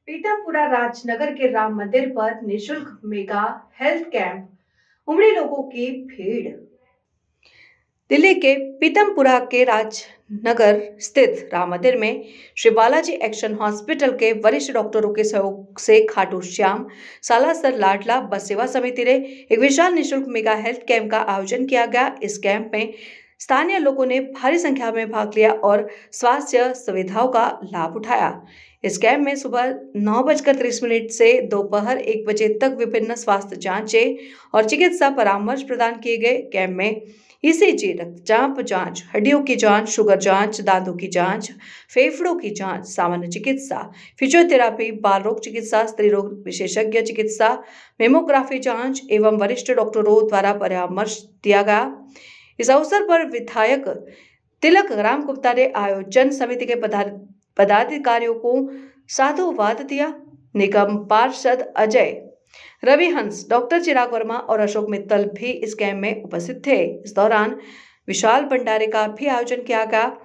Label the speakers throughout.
Speaker 1: पीतमपुरा राजनगर के राम मंदिर पर निशुल्क मेगा हेल्थ कैंप, उमड़ी लोगों की भीड़। दिल्ली के पीतमपुरा के राजनगर स्थित राम मंदिर में श्री बालाजी एक्शन हॉस्पिटल के वरिष्ठ डॉक्टरों के सहयोग से खाटू श्याम सालासर लाडला बस सेवा समिति ने एक विशाल निशुल्क मेगा हेल्थ कैंप का आयोजन किया गया। इस कैंप में स्थानीय लोगों ने भारी संख्या में भाग लिया और स्वास्थ्य सुविधाओं का लाभ उठाया। इस कैंप में सुबह 9:30 से दोपहर 1 बजे तक विभिन्न स्वास्थ्य जांचें और चिकित्सा परामर्श प्रदान किए गए। कैंप में ईसीजी, रक्तचाप जांच, हड्डियों की जांच, शुगर जांच, दांतों की जांच, फेफड़ों की जांच, सामान्य चिकित्सा, फिजियोथेरापी, बाल रोग चिकित्सा, स्त्री रोग विशेषज्ञ चिकित्सा, मेमोग्राफी जांच एवं वरिष्ठ डॉक्टरों द्वारा परामर्श दिया गया। इस अवसर पर विधायक तिलक राम गुप्ता ने आयोजन समिति के पदाधिकारियों को साधुवाद दिया। निगम पार्षद अजय रविहंस, डॉक्टर चिराग वर्मा और अशोक मित्तल भी इस कैंप में उपस्थित थे। इस दौरान विशाल भंडारे का भी आयोजन किया गया।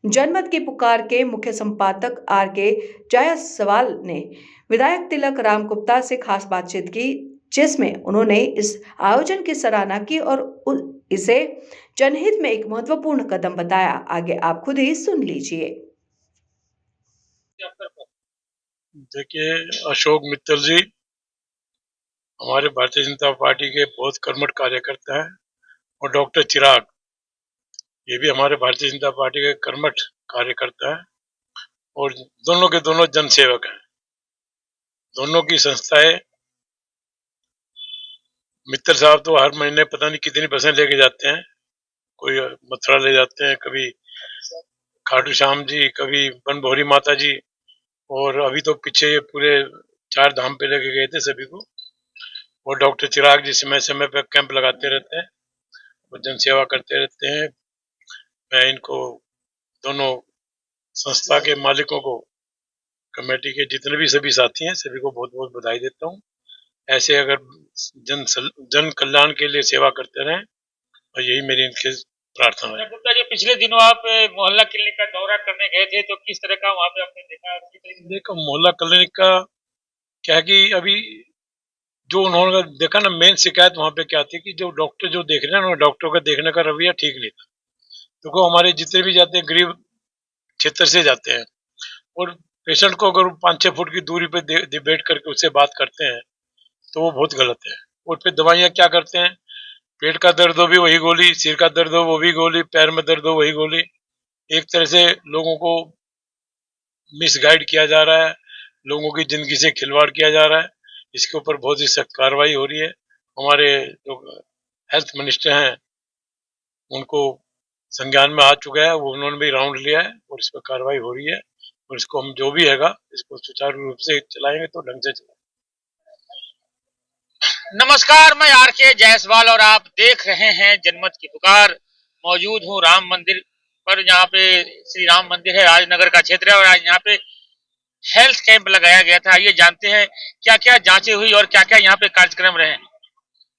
Speaker 1: जनमत की पुकार के मुख्य संपादक आर.के. जायसवाल ने विधायक तिलक राम गुप्ता से खास बातचीत की, जिसमें उन्होंने इस आयोजन की सराहना की और इसे जनहित में एक महत्वपूर्ण कदम बताया। आगे आप खुद ही सुन लीजिए।
Speaker 2: देखिए, अशोक मित्तल जी हमारे भारतीय जनता पार्टी के बहुत कर्मठ कार्यकर्ता हैं और डॉक्टर चिराग ये भी हमारे भारतीय जनता पार्टी के कर्मठ कार्यकर्ता हैं और दोनों के दोनों जनसेवक हैं। दोनों की संस्थाएं, मित्तल साहब तो हर महीने पता नहीं कितनी बसें लेके जाते हैं, कोई मथुरा ले जाते हैं, कभी खाटू श्याम जी, कभी बनभौरी माता जी, और अभी तो पीछे ये पूरे 4 धाम पे लेके गए थे सभी को। और डॉक्टर चिराग जी समय समय पे कैंप लगाते रहते हैं और जनसेवा करते रहते हैं। मैं इनको दोनों संस्था के मालिकों को, कमेटी के जितने भी सभी साथी हैं, सभी को बहुत बहुत बधाई देता हूँ। ऐसे अगर जन कल्याण के लिए सेवा करते रहें और यही मेरी इनके प्रार्थना है।
Speaker 3: गुप्ता जी, पिछले दिनों आप मोहल्ला क्लिनिक का दौरा करने गए थे, तो किस तरह का वहाँ पे आपने
Speaker 2: देखो, मोहल्ला क्लिनिक का क्या है कि अभी जो उन्होंने देखा ना, मेन शिकायत वहाँ पे क्या थी कि जो डॉक्टर जो देख रहे हैं ना, डॉक्टर का देखने का रवैया ठीक नहीं था। क्योंकि हमारे जितने भी जाते हैं गरीब क्षेत्र से जाते हैं और पेशेंट को अगर 5-6 फुट की दूरी पे बैठ करके उससे बात करते हैं तो वो बहुत गलत है। और फिर दवाइयाँ क्या करते हैं, पेट का दर्द हो भी वही गोली, सिर का दर्द हो वो भी गोली, पैर में दर्द हो वही गोली। एक तरह से लोगों को मिसगाइड किया जा रहा है, लोगों की जिंदगी से खिलवाड़ किया जा रहा है। इसके ऊपर बहुत ही सख्त कार्रवाई हो रही है। हमारे जो हेल्थ मिनिस्टर हैं उनको संज्ञान में आ चुका है, वो उन्होंने भी राउंड लिया है और इस पर कार्रवाई हो रही है और इसको हम जो भी हैगा इसको सुचारू रूप से चलाएंगे तो ढंग से चलाएंगे।
Speaker 3: नमस्कार, मैं आर.के. जायसवाल और आप देख रहे हैं जनमत की पुकार। मौजूद हूँ राम मंदिर पर, यहाँ पे श्री राम मंदिर है, राजनगर का क्षेत्र है और आज यहाँ पे हेल्थ कैंप लगाया गया था। आइए जानते हैं क्या क्या जांचें हुई और क्या क्या यहाँ पे कार्यक्रम रहे।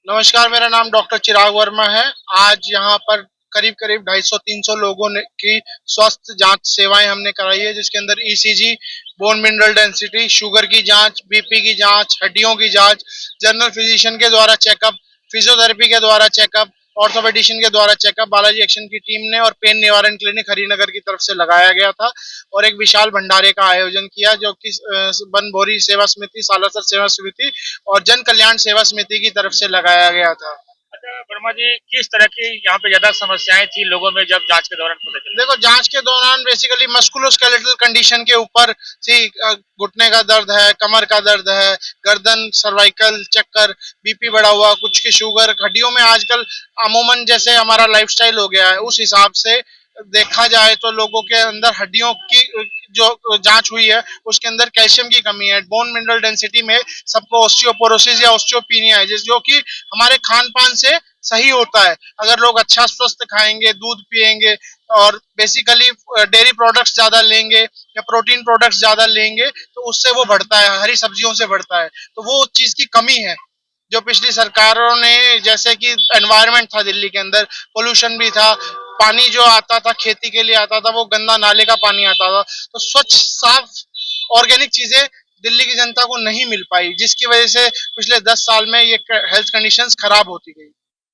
Speaker 4: नमस्कार, मेरा नाम डॉक्टर चिराग वर्मा है। आज यहाँ पर करीब करीब 250-300 लोगों ने की स्वास्थ्य जांच सेवाएं हमने कराई है, जिसके अंदर ECG, bone mineral density, sugar की जांच, बीपी की जांच, हड्डियों की जांच, जनरल फिजिशियन के द्वारा चेकअप, फिजियोथेरेपी के द्वारा चेकअप, ऑर्थोपेडिशियन के द्वारा चेकअप बालाजी एक्शन की टीम ने और पेन निवारण क्लिनिक हरिनगर की तरफ से लगाया गया था और एक विशाल भंडारे का आयोजन किया, जो कि बनभौरी सेवा समिति, सालासर सेवा समिति और जन कल्याण सेवा समिति की तरफ से लगाया गया था।
Speaker 3: अच्छा वर्मा जी, किस तरह की यहाँ पे ज्यादा समस्याएं थी लोगों में जब जांच के दौरान पता चला?
Speaker 4: देखो, जांच के दौरान बेसिकली मस्कुलोस्केलेटल कंडीशन के ऊपर घुटने का दर्द है, कमर का दर्द है, गर्दन, सर्वाइकल, चक्कर, बीपी बढ़ा हुआ, कुछ की शुगर, हड्डियों में आजकल अमूमन जैसे हमारा लाइफस्टाइल हो गया है, उस हिसाब से देखा जाए तो लोगों के अंदर हड्डियों की जो जांच हुई है उसके अंदर कैल्शियम की कमी है। बोन मिनरल डेंसिटी में सबको ऑस्टियोपोरोसिस या ऑस्टियोपीनिया है, जो कि हमारे खान पान से सही होता है। अगर लोग अच्छा स्वस्थ खाएंगे, दूध पिएंगे और बेसिकली डेयरी प्रोडक्ट्स ज्यादा लेंगे या प्रोटीन प्रोडक्ट्स ज्यादा लेंगे तो उससे वो बढ़ता है, हरी सब्जियों से बढ़ता है। तो वो चीज की कमी है जो पिछली सरकारों ने, जैसे कि एनवायरनमेंट था दिल्ली के अंदर, पोल्यूशन भी था, पानी जो आता था खेती के लिए आता था वो गंदा नाले का पानी आता था। तो स्वच्छ साफ ऑर्गेनिक चीजें दिल्ली की जनता को नहीं मिल पाई, जिसकी वजह से पिछले 10 साल में ये हेल्थ कंडीशंस खराब होती गई।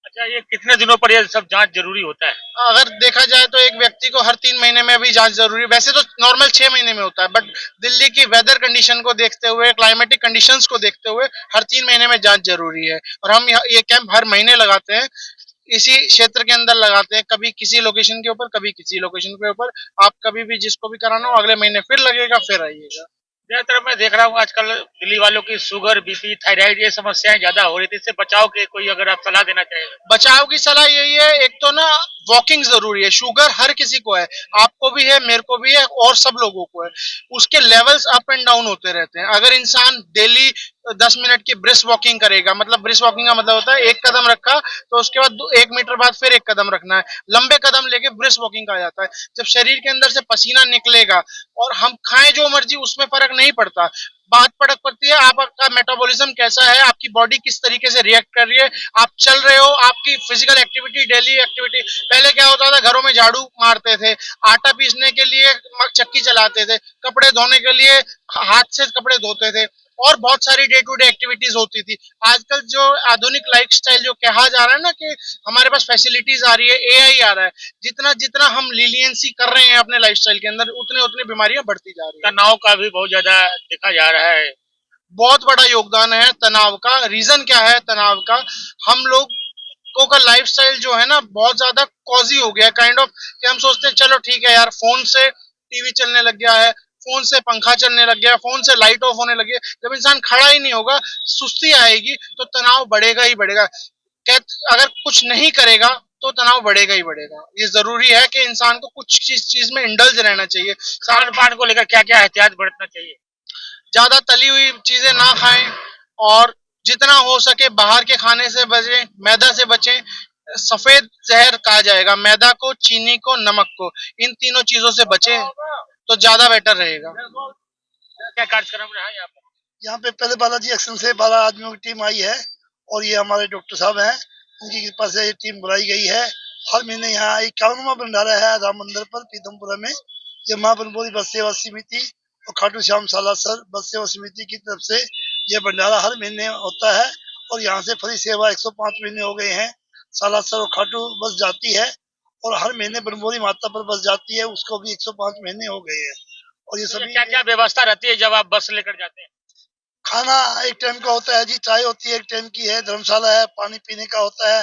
Speaker 3: अच्छा, ये कितने दिनों पर ये सब जांच जरूरी होता है?
Speaker 4: अगर देखा जाए तो एक व्यक्ति को हर 3 महीने में भी जांच जरूरी है। वैसे तो नॉर्मल 6 महीने में होता है, बट दिल्ली की वेदर कंडीशन को देखते हुए, क्लाइमेटिक कंडीशंस को देखते हुए हर 3 महीने में जांच जरूरी है। और हम ये कैंप हर महीने लगाते हैं, इसी क्षेत्र के अंदर लगाते हैं, कभी किसी लोकेशन के ऊपर, कभी किसी लोकेशन के ऊपर। आप कभी भी जिसको भी कराना हो अगले महीने फिर लगेगा, फिर आइएगा।
Speaker 3: ज्यादातर मैं देख रहा हूँ आजकल दिल्ली वालों की शुगर, बीपी, थायराइड ये समस्याएं ज्यादा हो रही थी। इससे बचाव के कोई अगर आप सलाह देना चाहें?
Speaker 4: बचाव की सलाह यही है, एक तो ना वॉकिंग जरूरी है। शुगर हर किसी को है, आपको भी है, मेरे को भी है, और सब लोगों को है। उसके लेवल्स अप एंड डाउन होते रहते हैं। अगर इंसान डेली 10 मिनट की ब्रिस्क वॉकिंग करेगा, मतलब ब्रिस्क वॉकिंग का मतलब होता है एक कदम रखा तो उसके बाद 1 मीटर बाद फिर एक कदम रखना है, लंबे कदम लेके ब्रिस्क वॉकिंग कहा जाता है। जब शरीर के अंदर से पसीना निकलेगा और हम खाएं जो मर्जी, उसमें फर्क नहीं पड़ता। बात फर्क पड़ती है आपका मेटाबॉलिज्म कैसा है, आपकी बॉडी किस तरीके से रिएक्ट कर रही है, आप चल रहे हो, आपकी फिजिकल एक्टिविटी, डेली एक्टिविटी। पहले क्या होता था, घरों में झाड़ू मारते थे, आटा पीसने के लिए चक्की चलाते थे, कपड़े धोने के लिए हाथ से कपड़े धोते थे, और बहुत सारी डे टू डे एक्टिविटीज होती थी। आजकल जो आधुनिक लाइफस्टाइल जो कहा जा रहा है ना कि हमारे पास फैसिलिटीज आ रही है, एआई आ रहा है, जितना जितना हम लीलियंसी कर रहे हैं अपने लाइफस्टाइल के अंदर, उतने उतने बीमारियां बढ़ती जा रही है।
Speaker 3: तनाव का भी बहुत ज्यादा देखा जा रहा है।
Speaker 4: बहुत बड़ा योगदान है तनाव का। रीजन क्या है तनाव का? हम लोगों का लाइफस्टाइल जो है ना बहुत ज्यादा कॉजी हो गया, काइंड ऑफ कि हम सोचते हैं चलो ठीक है यार, फोन से टीवी चलने लग गया है, फोन से पंखा चलने लग गया, फोन से लाइट ऑफ होने लगी है। जब इंसान खड़ा ही नहीं होगा, सुस्ती आएगी, तो तनाव बढ़ेगा ही बढ़ेगा। अगर कुछ नहीं करेगा तो तनाव बढ़ेगा ही बढ़ेगा। ये जरूरी है कि इंसान को कुछ चीज में इंडल्ज रहना चाहिए।
Speaker 3: खान पान को लेकर क्या क्या एहतियात बरतना चाहिए?
Speaker 4: ज्यादा तली हुई चीजें ना खाएं, और जितना हो सके बाहर के खाने से बचें, मैदा से बचें। सफेद जहर कहा जाएगा मैदा को, चीनी को, नमक को। इन तीनों चीजों से बचें तो ज्यादा बेटर रहेगा।
Speaker 3: क्या कार्यक्रम रहा है यहाँ पर?
Speaker 5: यहाँ पे पहले बालाजी एक्शन से 12 आदमियों की टीम आई है, और ये हमारे डॉक्टर साहब हैं, उनकी कृपा से ये टीम बुलाई गई है। हर महीने यहाँ 51वां भंडारा है राम मंदिर पर पीतमपुरा में। ये माँ बनबोरी बस सेवा समिति और खाटू श्याम सालासर बस सेवा समिति की तरफ से ये भंडारा हर महीने होता है, और यहाँ से फ्री सेवा 105 महीने हो गए हैं। सालासर और खाटू बस जाती है, और हर महीने बनबोरी माता पर बस जाती है, उसको भी 105 महीने हो गए हैं। और ये सभी
Speaker 3: क्या क्या व्यवस्था रहती है जब आप बस लेकर जाते हैं?
Speaker 5: खाना एक टाइम का होता है जी, चाय होती है एक टाइम की है, धर्मशाला है, पानी पीने का होता है,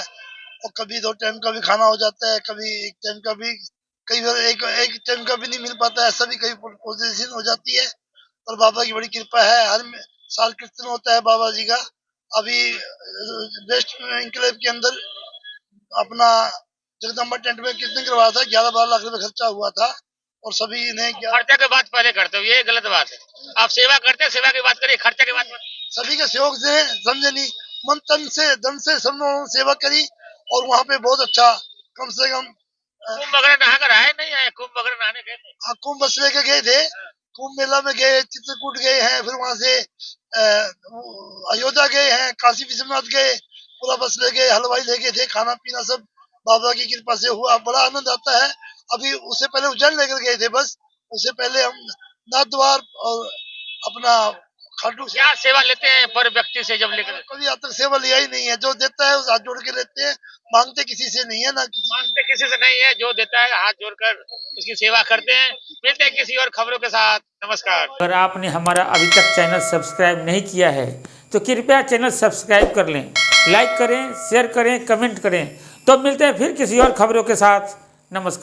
Speaker 5: और कभी 2 टाइम का भी खाना हो जाता है, कभी 1 टाइम का भी, कई बार एक टाइम का भी नहीं मिल पाता है, ऐसा भी कई पोजीशन हो जाती है। और बाबा की बड़ी कृपा है, हर साल कीर्तन होता है बाबा जी का। अभी वेस्ट इंक्लेव के अंदर अपना जगदम्बा टेंट में कीर्तन करवाया था, 11-12 लाख रुपए खर्चा हुआ था, और सभी ने
Speaker 3: खर्चा की बात पहले करते हो, ये गलत बात है। आप सेवा करते हैं, सेवा की बात करिए, खर्चा की बात मत।
Speaker 5: सभी के सहयोग से समझे नहीं, मन तन से धन से सब लोगों ने सेवा करी, और वहाँ पे बहुत अच्छा, कम से कम
Speaker 3: कुंभ वगैरह नहा कर आए नहीं आए? कुंभ वगैरह नहाने गए थे?
Speaker 5: कुंभ बस लेके गए थे, कुंभ मेला में गए, चित्रकूट गए हैं, फिर वहां से अयोध्या गए हैं, काशी विश्वनाथ गए, पूरा बस ले गए, हलवाई ले गए थे, खाना पीना सब बाबा की कृपा से हुआ, बड़ा आनंद आता है। अभी उससे पहले उज्जैन लेकर गए थे बस, उससे पहले हम नाथद्वार और अपना खाटू।
Speaker 3: क्या सेवा लेते हैं पर व्यक्ति से जब लेकर?
Speaker 5: कभी आज तक सेवा लिया ही नहीं है, जो देता है उस हाथ जोड़ के लेते हैं, मांगते किसी से नहीं है ना
Speaker 3: मांगते किसी से नहीं है, जो देता है हाथ जोड़कर उसकी सेवा करते हैं। मिलते हैं किसी और खबरों के साथ, नमस्कार।
Speaker 6: अगर आपने हमारा अभी तक चैनल सब्सक्राइब नहीं किया है तो कृपया चैनल सब्सक्राइब कर लें, लाइक करें, शेयर करें, कमेंट करें। तो मिलते हैं फिर किसी और खबरों के साथ, नमस्कार।